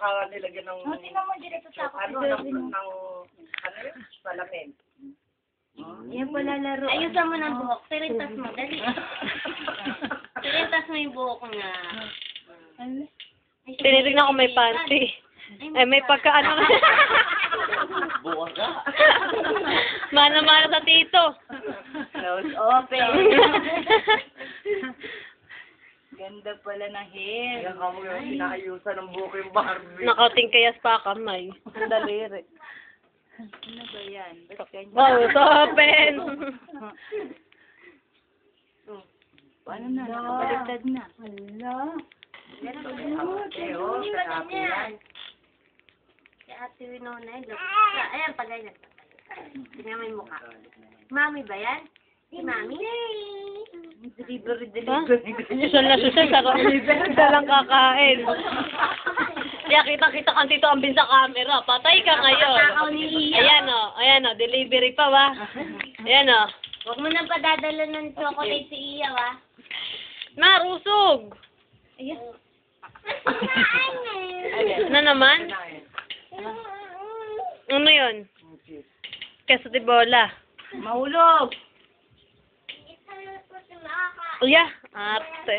Tsaka nilagyan ng... Tingnan mo dito sa ako. Ano yun? Salamin. Yan pala laro. Ayusan mo ng buhok. Pirintas mo. Dali. Pirintas mo yung buhok na. Tinitignan ko may panty. Eh, may pagkaano. Buwan ka. Mana-mana sa tito. Close open. Ganda pala ng hair. Yan ka mo yung inaayusan ng buhok yung Barbie. Nakauting kayas pa kamay. Ang daliri. Ano ba yan? Ba't ganyan? Wow, it's open! Paano na? Nakabaligtad na. Hala. Si Ate Winona yun. Ayan, pag ganyan. Tingnan mo yung mukha. Mami ba yan? Si Mami? Delivery. Susal na susal. Isa lang kakain. Kaya kita-kita kang tito ang sa camera. Patay ka ngayon. Ayan o. Delivery pa ba? Ayan o. Huwag mo nang padadala ng chocolate si Iya, wa? Narusog! Ayan. Na naman? Ano yun? Queso de bola. Mahulog! Uya, ate.